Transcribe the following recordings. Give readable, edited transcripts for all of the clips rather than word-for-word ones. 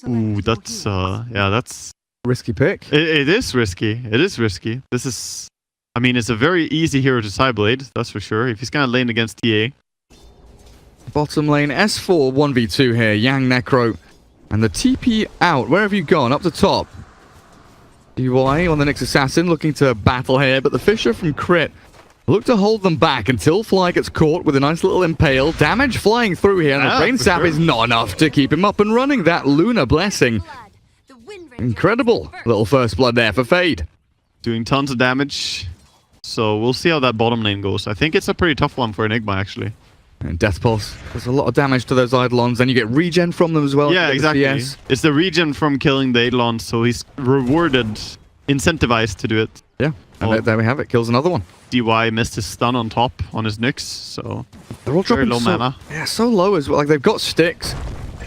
Ooh, that's yeah, that's risky pick. It is risky. It is risky. This is, I mean, it's a very easy hero to CYBERSPORT, that's for sure. If he's gonna lane against TA. Bottom lane, S4 1v2 here. Yang Necro. And the TP out. Where have you gone? Up the top. DY on the next assassin, looking to battle here, but the Fisher from Crit look to hold them back until Fly gets caught with a nice little impale. Damage flying through here, and the Brain Sap is not enough to keep him up and running. That Luna blessing. Incredible little first blood there for Fade. Doing tons of damage. So we'll see how that bottom lane goes. I think it's a pretty tough one for Enigma, actually. And Death Pulse does a lot of damage to those Eidolons. Then you get regen from them as well. Yeah, exactly. It's the regen from killing the Eidolons, so he's rewarded, incentivized to do it. Yeah, and there we have it. Kills another one. DY missed his stun on top on his Nyx, so they're all dropping very low mana. Yeah, so low as well. Like, they've got sticks.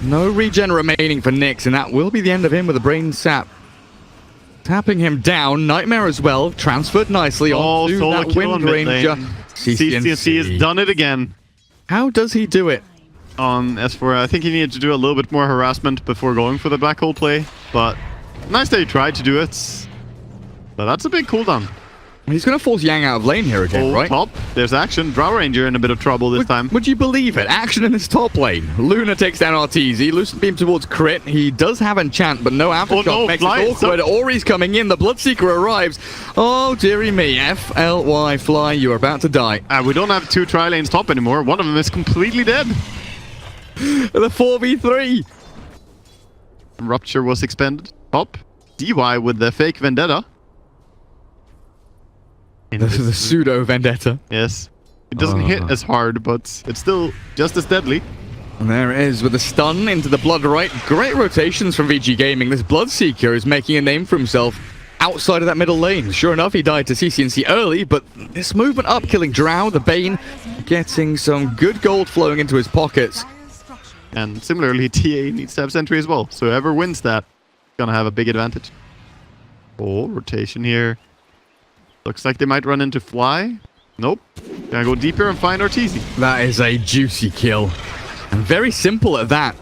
No regen remaining for Nyx, and that will be the end of him with a Brain Sap. Tapping him down. Nightmare as well. Transferred nicely onto that Wind Ranger. CCNC has done it again. How does he do it? On S4, I think he needed to do a little bit more harassment before going for the black hole play, but nice that he tried to do it. But that's a big cooldown. He's going to force Yang out of lane here again, right? Top. There's action. Drow Ranger in a bit of trouble this time. Would you believe it? Action in this top lane. Luna takes down RTZ. Lucent Beam towards Crit. He does have Enchant, but no Aftershock. Makes it awkward. Ori's coming in. The Bloodseeker arrives. Oh, dearie me. FLY Fly, you are about to die. We don't have two tri-lanes top anymore. One of them is completely dead. The 4v3. Rupture was expended. Top. DY with the fake Vendetta. The pseudo Vendetta. Yes. It doesn't hit as hard, but it's still just as deadly. And there it is with a stun into the Blood Right. Great rotations from VG Gaming. This Bloodseeker is making a name for himself outside of that middle lane. Sure enough, he died to CCNC early, but this movement up, killing Drow, the Bane, getting some good gold flowing into his pockets. And similarly, TA needs to have Sentry as well. So whoever wins that, gonna have a big advantage. Oh, rotation here. Looks like they might run into Fly. Nope. Gonna go deeper and find Ortiz. That is a juicy kill. And very simple at that.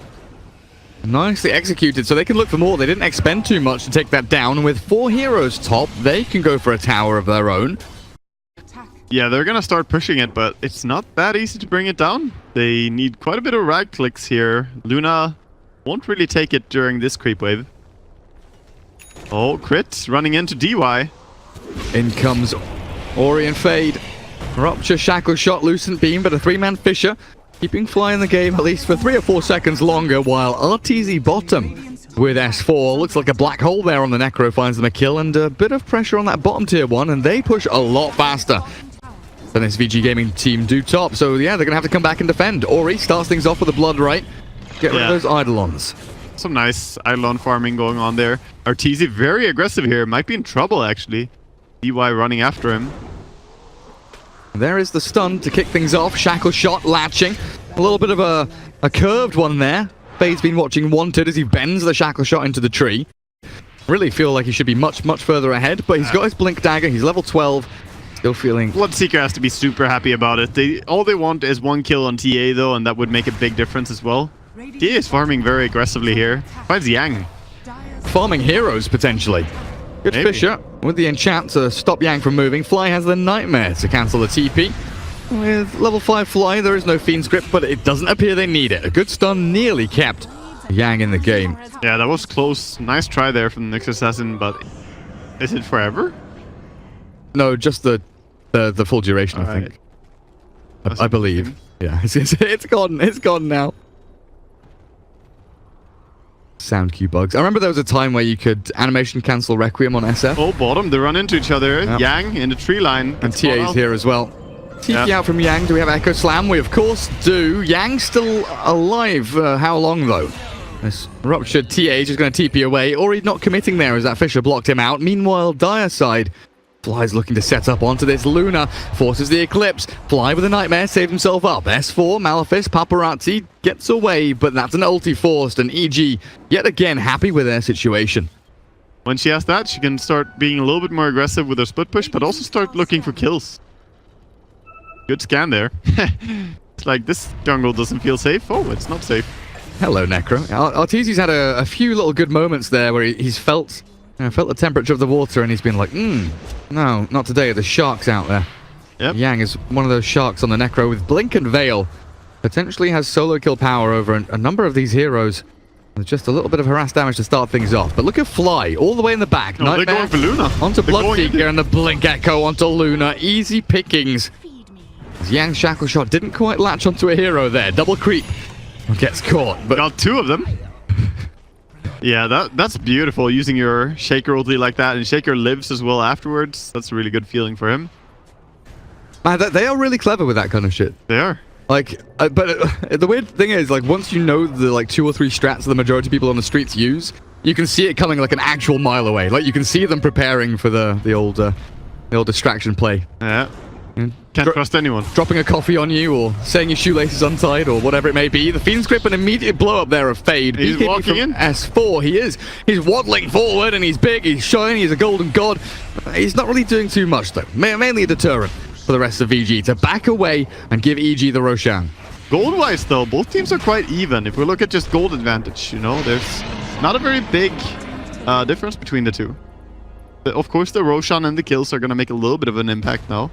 Nicely executed, so they can look for more. They didn't expend too much to take that down. And with 4 heroes top, they can go for a tower of their own. Yeah, they're gonna start pushing it, but it's not that easy to bring it down. They need quite a bit of rag clicks here. Luna won't really take it during this creep wave. Oh, Crit running into DY. In comes Ori and Fade. Rupture, Shackle Shot, Lucent Beam, but a 3-man Fisher keeping Fly in the game at least for 3 or 4 seconds longer, while RTZ bottom with S4. Looks like a black hole there on the Necro, finds them a kill, and a bit of pressure on that bottom tier 1, and they push a lot faster than this VG Gaming team do top. So yeah, they're going to have to come back and defend. Ori starts things off with a Blood Right. Get rid of those Eidolons. Some nice Eidolon farming going on there. RTZ very aggressive here. Might be in trouble, actually. DY running after him. There is the stun to kick things off. Shackle Shot latching. A little bit of a curved one there. Fade's been watching Wanted as he bends the Shackle Shot into the tree. Really feel like he should be much, much further ahead, but he's got his Blink Dagger. He's level 12. Still feeling... Bloodseeker has to be super happy about it. All they want is 1 kill on TA, though, and that would make a big difference as well. TA is farming very aggressively here. Finds Yang. Farming heroes, potentially. Good Fisher with the enchant to stop Yang from moving. Fly has the Nightmare to cancel the TP. With level 5 Fly, there is no Fiend script, but it doesn't appear they need it. A good stun nearly kept Yang in the game. Yeah, that was close. Nice try there from the Nyx Assassin, but is it forever? No, just the full duration, I think. I believe. Yeah, it's gone. It's gone now. Sound cue bugs. I remember there was a time where you could animation cancel Requiem on SF. Oh, bottom. They run into each other. Yep. Yang in the tree line. And TA's here as well. TP out from Yang. Do we have Echo Slam? We, of course, do. Yang still alive. How long, though? This ruptured TA just going to TP away. Ori not committing there as that Fisher blocked him out. Meanwhile, Dire side. Fly's looking to set up onto this. Luna forces the Eclipse. Fly with a Nightmare, saves himself up. S4, Malefice, Paparazzi gets away, but that's an ulti forced, and EG, yet again, happy with their situation. When she has that, she can start being a little bit more aggressive with her split push, but also start looking for kills. Good scan there. It's like, this jungle doesn't feel safe. Oh, it's not safe. Hello, Necro. Arteezy's had a few little good moments there where he's felt the temperature of the water and he's been like, no, not today. The sharks out there. Yep. Yang is one of those sharks on the Necro with Blink and Veil. Potentially has solo kill power over a number of these heroes. With just a little bit of harass damage to start things off. But look at Fly, all the way in the back. No, they're going for Luna. Onto Bloodseeker and the Blink Echo onto Luna. Easy pickings. Yang's Shackle Shot didn't quite latch onto a hero there. Double creep. Gets caught. But got two of them. Yeah, that's beautiful. Using your Shaker ulti like that. And Shaker lives as well afterwards. That's a really good feeling for him. Man, they are really clever with that kind of shit. They are. Like, but the weird thing is, like, once you know the, like, 2 or 3 strats the majority of people on the streets use, you can see it coming, like, an actual mile away. Like, you can see them preparing for the old distraction play. Yeah. Can't trust anyone. Dropping a coffee on you, or saying your shoelaces untied, or whatever it may be. The Fiend's Grip, an immediate blow up there of Fade. He's walking in. S4, he is. He's waddling forward, and he's big, he's shiny, he's a golden god. He's not really doing too much, though. Mainly a deterrent for the rest of VG to back away and give EG the Roshan. Gold-wise, though, both teams are quite even. If we look at just gold advantage, you know, there's not a very big difference between the two. But of course, the Roshan and the kills are going to make a little bit of an impact now.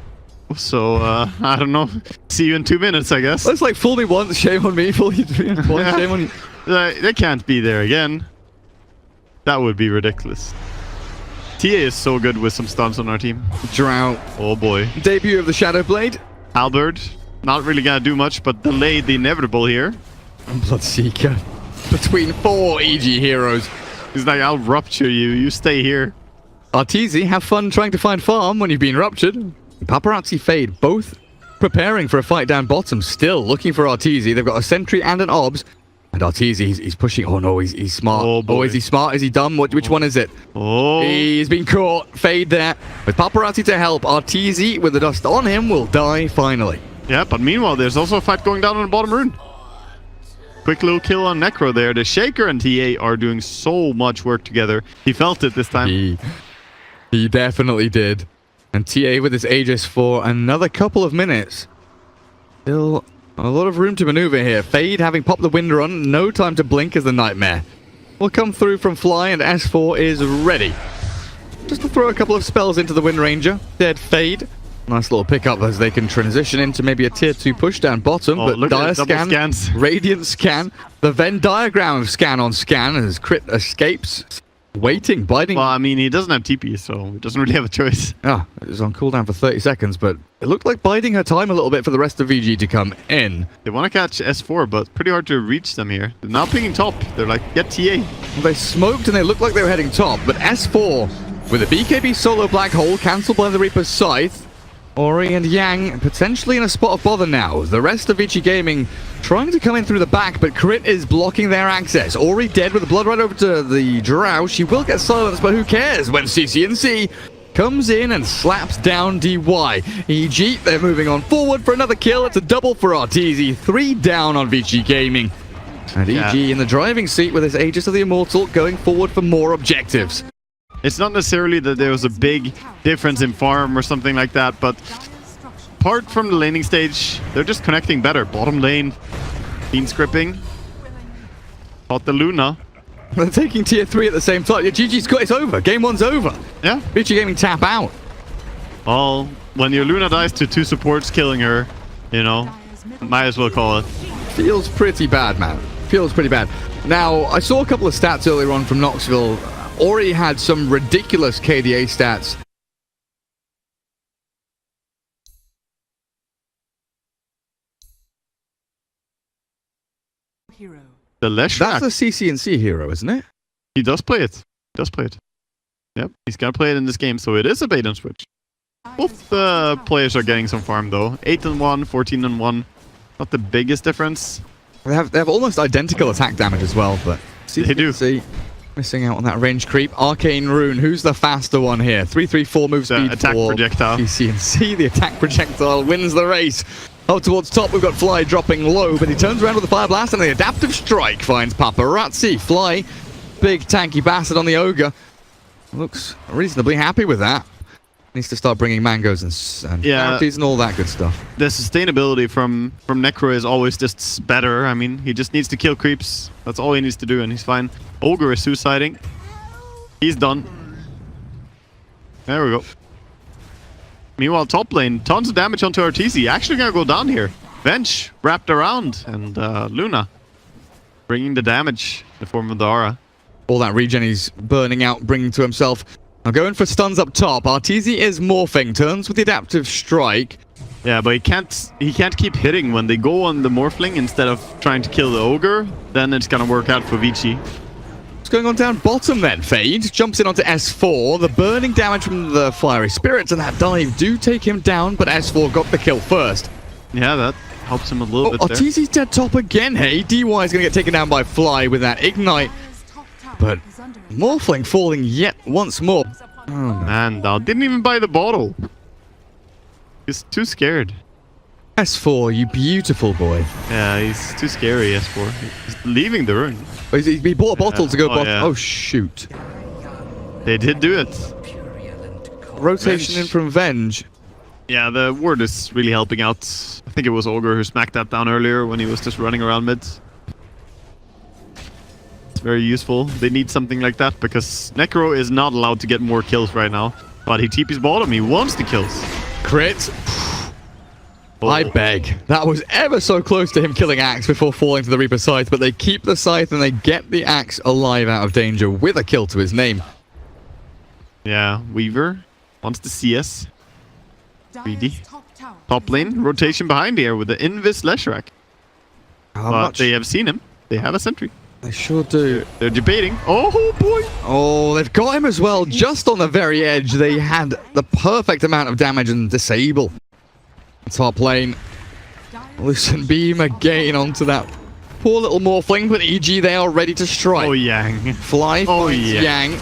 So, I don't know. See you in 2 minutes, I guess. It's like, fool me once, shame on me. Fool you once, shame on you. They can't be there again. That would be ridiculous. TA is so good with some stuns on our team. Drought. Oh boy. Debut of the Shadow Blade. Halberd. Not really gonna do much, but delayed the inevitable here. And Bloodseeker. Between 4 EG heroes. He's like, I'll rupture you. You stay here. Arteezy, have fun trying to find farm when you've been ruptured. Paparazzi Fade, both preparing for a fight down bottom. Still looking for Arteezy. They've got a sentry and an obs. And Arteezy, he's pushing. Oh no, he's smart. Oh, is he smart? Is he dumb? Which one is it? Oh. He's been caught. Fade there. With Paparazzi to help, Arteezy with the dust on him will die finally. Yeah, but meanwhile, there's also a fight going down on the bottom rune. Quick little kill on Necro there. The Shaker and TA are doing so much work together. He felt it this time. He definitely did. And TA with his Aegis for another couple of minutes. Still a lot of room to maneuver here. Fade having popped the wind run. No time to blink as the Nightmare will come through from Fly, and S4 is ready. Just to throw a couple of spells into the Wind Ranger. Dead Fade. Nice little pickup as they can transition into maybe a tier 2 push down bottom. Oh, but Dire scan, scans. Radiant scan. The Venn diagram of scan on scan as Crit escapes. Waiting, biting. Well, I mean, he doesn't have TP, so he doesn't really have a choice. Ah, it was on cooldown for 30 seconds, but it looked like biding her time a little bit for the rest of VG to come in. They want to catch S4, but pretty hard to reach them here. They're now picking top. They're like, get TA. They smoked and they looked like they were heading top, but S4 with a BKB solo black hole cancelled by the Reaper's Scythe. Ori and Yang potentially in a spot of bother now. The rest of VG Gaming trying to come in through the back, but Crit is blocking their access. Ori dead with the blood right over to the Drow. She will get silenced, but who cares when CCNC comes in and slaps down DY. EG, they're moving on forward for another kill. It's a double for Arteezy. 3 down on VG Gaming. And EG in the driving seat with his Aegis of the Immortal going forward for more objectives. It's not necessarily that there was a big difference in farm or something like that, but apart from the laning stage, they're just connecting better. Bottom lane, Fiend scripting. Caught the Luna. They're taking tier 3 at the same time. Yeah, GG's got it's over. Game 1's over. Yeah. VG Gaming tap out. Well, when your Luna dies to 2 supports killing her, you know, might as well call it. Feels pretty bad, man. Feels pretty bad. Now, I saw a couple of stats earlier on from Knoxville. Ori had some ridiculous KDA stats. Hero. The Leshrac. That's a CCNC hero, isn't it? He does play it. He does play it. Yep, he's gonna play it in this game, so it is a bait and switch. Both players are getting some farm though. 8-1, 14-1. Not the biggest difference. They have almost identical attack damage as well, but they do. Missing out on that range creep. Arcane Rune, who's the faster one here? 3-3-4 move speed attack for projectile. CCNC. The attack projectile wins the race. Up towards top, we've got Fly dropping low, but he turns around with the Fire Blast, and the Adaptive Strike finds Paparazzi. Fly, big tanky bastard on the Ogre. Looks reasonably happy with that. Needs to start bringing mangoes and bounties and all that good stuff. The sustainability from Necro is always just better. I mean, he just needs to kill creeps. That's all he needs to do, and he's fine. Ogre is suiciding. He's done. There we go. Meanwhile, top lane, tons of damage onto RTZ. Actually gonna go down here. Venge wrapped around, and Luna bringing the damage in the form of the aura. All that regen he's burning out, bringing to himself. Now going for stuns up top. RTZ is morphing, turns with the adaptive strike. Yeah, but he can't keep hitting when they go on the morphling instead of trying to kill the ogre. Then it's gonna work out for Vici. What's going on down bottom then? Fade jumps in onto S4. The burning damage from the fiery spirits and that dive do take him down, but S4 got the kill first. Yeah, that helps him a little bit there. RTZ's dead top again. Hey, DY is gonna get taken down by Fly with that ignite. But Morphling falling yet once more. Oh, man, Dal didn't even buy the bottle. He's too scared. S4, you beautiful boy. Yeah, he's too scary, S4. He's leaving the rune. He bought a bottle to go bottom. Yeah. Oh, shoot. They did do it. Rotation in from Venge. Yeah, the ward is really helping out. I think it was Ogre who smacked that down earlier when he was just running around mid. It's very useful. They need something like that because Necro is not allowed to get more kills right now. But he TP's bottom. He wants the kills. Crit. I beg. That was ever so close to him killing Axe before falling to the Reaper Scythe, but they keep the Scythe and they get the Axe alive out of danger with a kill to his name. Yeah, Weaver wants the CS. Greedy. Top lane, rotation behind here with the Invis Leshrac. But they have seen him. They have a sentry. They sure do. They're debating. Oh boy! Oh, they've got him as well. Just on the very edge, they had the perfect amount of damage and disable. Top lane. Loosen beam again onto that poor little morphling, but EG, they are ready to strike. Oh, Yang. Fly finds Yang.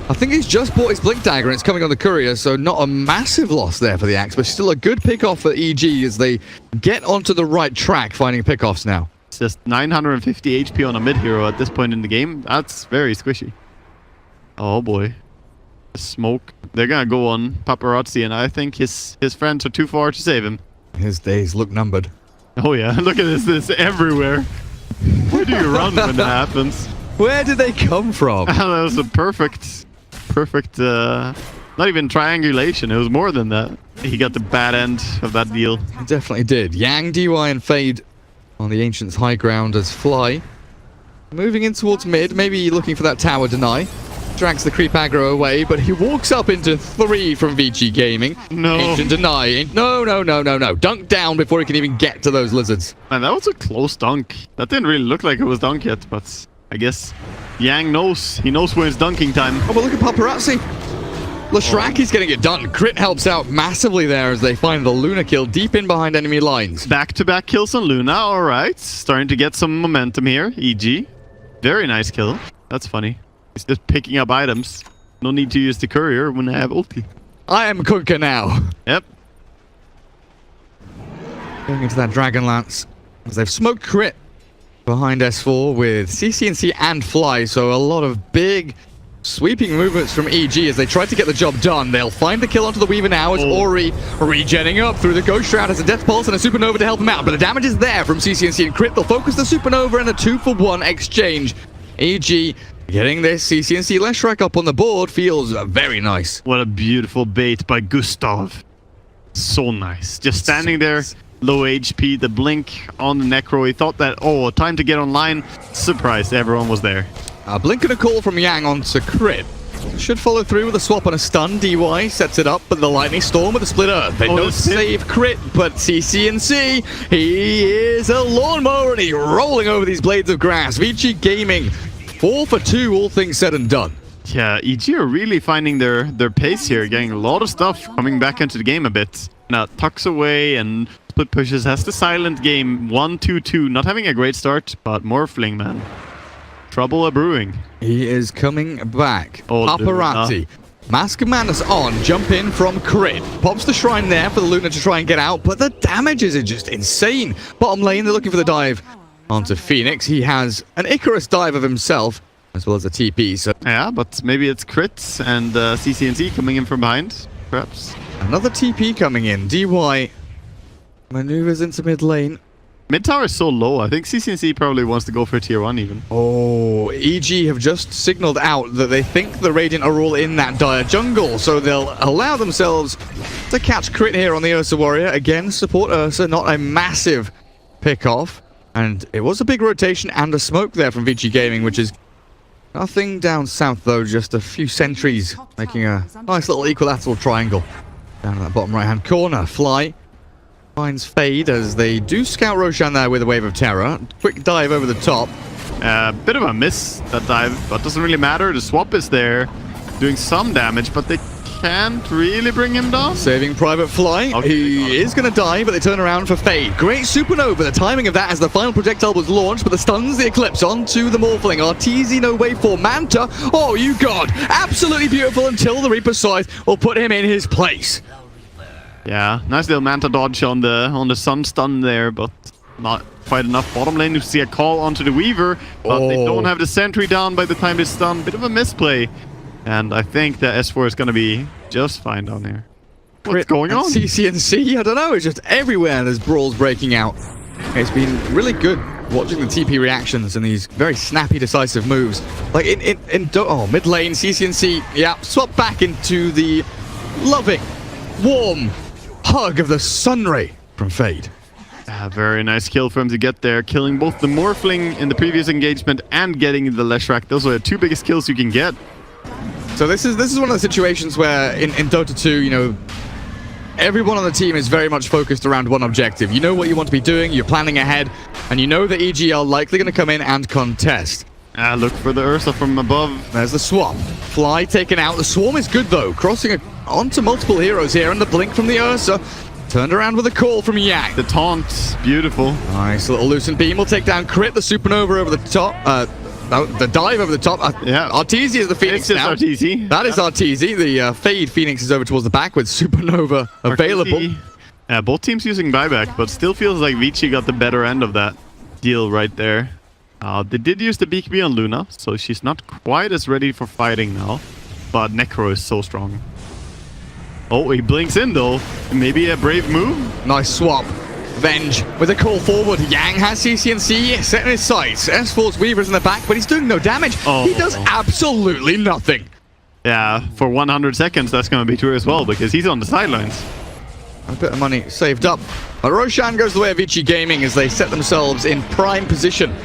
I think he's just bought his Blink Dagger and it's coming on the courier, so not a massive loss there for the Axe, but still a good pick-off for EG as they get onto the right track, finding pick-offs now. It's just 950 HP on a mid-hero at this point in the game. That's very squishy. Oh boy. Smoke. They're gonna go on Paparazzi, and I think his friends are too far to save him. His days look numbered. Oh yeah, look at this everywhere. Where do you run when that happens? Where did they come from? That was a perfect, not even triangulation, it was more than that. He got the bad end of that deal. He definitely did. Yang, DY, and Fade on the Ancients' high ground as Fly. Moving in towards mid, maybe looking for that tower deny. Drags the creep aggro away, but he walks up into 3 from Vici Gaming. No. Ancient deny. No. Dunk down before he can even get to those lizards. Man, that was a close dunk. That didn't really look like it was dunk yet, but I guess Yang knows. He knows when it's dunking time. Oh, but look at Paparazzi. Leshrac is getting it done. Crit helps out massively there as they find the Luna kill deep in behind enemy lines. Back-to-back kills on Luna, alright. Starting to get some momentum here, EG. Very nice kill. That's funny. He's just picking up items. No need to use the courier when I have ulti. I am Kunkka now. Yep. Going into that Dragon Lance. As they've smoked Crit behind S4 with CCNC and Fly. So a lot of big sweeping movements from EG as they try to get the job done. They'll find the kill onto the Weaver now as Ori regenning up through the Ghost Shroud as a Death Pulse and a Supernova to help him out. But the damage is there from CCNC and Crit. They'll focus the Supernova and a 2-for-1 exchange. EG getting this CCNC Leshrac up on the board feels very nice. What a beautiful bait by Gustav. So nice. Just standing there, low HP, the blink on the Necro. He thought that, oh, time to get online. Surprise, everyone was there. A blink and a call from Yang onto Crit. Should follow through with a swap and a stun. DY sets it up, but the Lightning Storm with a Split Earth. They don't save Crit, but CCNC, he is a lawnmower and he's rolling over these blades of grass. Vici Gaming, 4 for 2, all things said and done. Yeah, EG are really finding their pace here, getting a lot of stuff coming back into the game a bit. Now, tucks away and split pushes, has the silent game, 1-2-2. Not having a great start, but Morphling, man. Trouble a-brewing. He is coming back. Oh, Paparazzi. Mask of Madness on, jump in from Crit. Pops the Shrine there for the Luna to try and get out, but the damages are just insane. Bottom lane, they're looking for the dive onto Phoenix. He has an Icarus dive of himself, as well as a TP. So yeah, but maybe it's Crits and CCNC coming in from behind. perhaps. Another TP coming in. DY maneuvers into mid lane. Mid tower is so low. I think CCNC probably wants to go for tier 1 even. Oh, EG have just signaled out that they think the Radiant are all in that dire jungle, so they'll allow themselves to catch crit here on the Ursa Warrior. Again, support Ursa, not a massive pick-off. And it was a big rotation and a smoke there from VG Gaming, which is nothing down south, though. Just a few sentries making a nice little equilateral triangle down in that bottom right-hand corner. Fly finds Fade as they do scout Roshan there with a wave of terror. Quick dive over the top. Bit of a miss, that dive, but doesn't really matter. The swap is there, doing some damage, but they can't really bring him down. Saving Private Fly. Okay, He is going to die, but they turn around for Fade. Great supernova. The timing of that as the final projectile was launched, but the stuns the Eclipse onto the Morphling. Arteezy, no way for Manta. Oh, you god. Absolutely beautiful until the Reaper Scythe will put him in his place. Yeah, nice little Manta dodge on the Sun stun there, but not quite enough. Bottom lane to see a call onto the Weaver, but they don't have the sentry down by the time they stun. Bit of a misplay. And I think the S4 is going to be just fine down here. What's going on? CCNC, I don't know, it's just everywhere there's brawls breaking out. It's been really good watching the TP reactions and these very snappy, decisive moves. Like mid lane, CCNC, yeah, swap back into the loving, warm hug of the Sunray from Fade. Very nice kill for him to get there, killing both the Morphling in the previous engagement and getting the Leshrac. Those are the two biggest kills you can get. So this is one of the situations where in Dota 2, you know, everyone on the team is very much focused around one objective. You know what you want to be doing, you're planning ahead, and you know that EG are likely going to come in and contest. Look for the Ursa from above. There's the swap. Fly taken out. The swarm is good though, crossing onto multiple heroes here, and the blink from the Ursa. Turned around with a call from Yang. The taunt, beautiful. Nice little Lucent Beam will take down Crit, the supernova over the top. The dive over the top. Yeah. Arteezy is the Phoenix now. Arteezy. That is Arteezy. The Fade Phoenix is over towards the back with supernova available. Both teams using buyback, but still feels like Vici got the better end of that deal right there. They did use the BKB on Luna, so she's not quite as ready for fighting now. But Necro is so strong. Oh, he blinks in though. Maybe a brave move. Nice swap. Venge with a call forward. Yang has CCNC set in his sights. S4's Weaver's in the back, but he's doing no damage. Oh. He does absolutely nothing. Yeah, for 100 seconds that's going to be true as well, because he's on the sidelines. A bit of money saved up. But Roshan goes the way of VG Gaming as they set themselves in prime position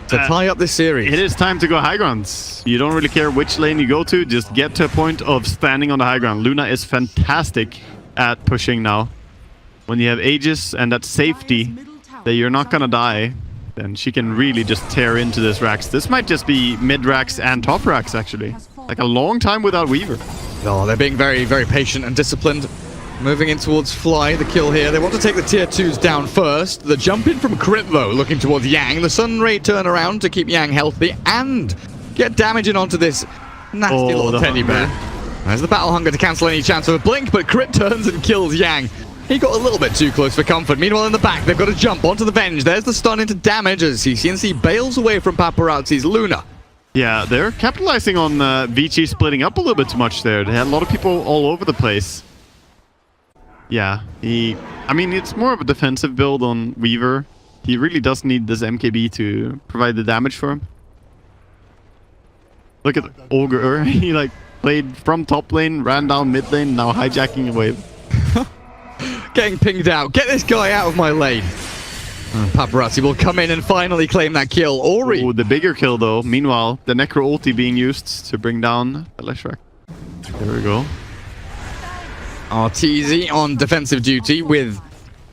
to tie up this series. It is time to go high grounds. You don't really care which lane you go to, just get to a point of standing on the high ground. Luna is fantastic at pushing now. When you have Aegis and that safety that you're not gonna die, then she can really just tear into this Rax. This might just be mid Rax and top Rax actually. Like a long time without Weaver. Oh, they're being very, very patient and disciplined. Moving in towards Fly, the kill here. They want to take the tier 2s down first. The jump in from Crit though, looking towards Yang. The Sunray turn around to keep Yang healthy and get damage in onto this nasty little teddy bear. There's the Battle Hunger to cancel any chance of a blink, but Crit turns and kills Yang. He got a little bit too close for comfort. Meanwhile, in the back, they've got to jump onto the Venge. There's the stun into damage as CCNC bails away from Paparazzi's Luna. Yeah, they're capitalizing on Vici splitting up a little bit too much there. They had a lot of people all over the place. Yeah, I mean, it's more of a defensive build on Weaver. He really does need this MKB to provide the damage for him. Look at Ogre. He like played from top lane, ran down mid lane, now hijacking a wave. Getting pinged out. Get this guy out of my lane. Paparazzi will come in and finally claim that kill. Ori. Oh, the bigger kill though. Meanwhile, the Necro ulti being used to bring down the Leshrac. There we go. Arteezy on defensive duty with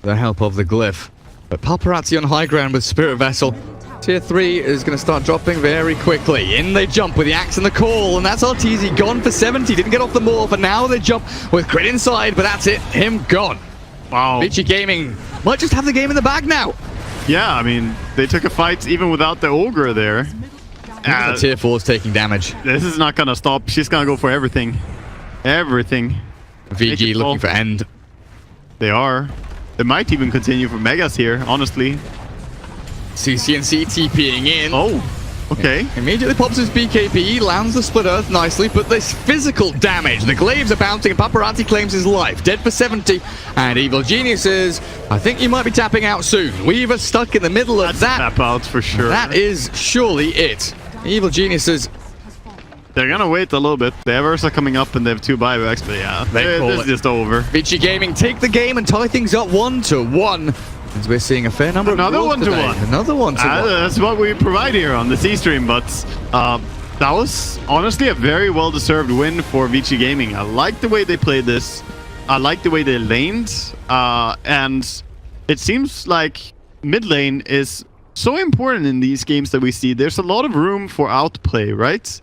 the help of the Glyph. But Paparazzi on high ground with Spirit Vessel. Tier 3 is going to start dropping very quickly. In they jump with the axe and the call, and that's Arteezy gone for 70. Didn't get off the morph, and now they jump with Crit inside, but that's it. Him gone. Wow. VG Gaming might just have the game in the bag now. Yeah, I mean, they took a fight even without the Ogre there. The tier 4 is taking damage. This is not going to stop. She's going to go for everything. Everything. VG looking for end. They are. They might even continue for Megas here, honestly. CCNC TPing in. Oh. Okay. Immediately pops his BKB, lands the split earth nicely, but this physical damage. The glaives are bouncing, and Paparazzi claims his life. Dead for 70, and Evil Geniuses, I think you might be tapping out soon. Weaver stuck in the middle of that. Tap out for sure. That is surely it. Evil Geniuses. They're gonna wait a little bit. They have Ursa coming up and they have 2 buybacks, but yeah, this is just over. Vici Gaming take the game and tie things up 1-1. As we're seeing a fair number Another of goals 1-1. today. Another 1-1. That's what we provide here on the C stream, but that was honestly a very well-deserved win for Vici Gaming. I like the way they played this. I like the way they laned, and it seems like mid lane is so important in these games that we see. There's a lot of room for outplay, right?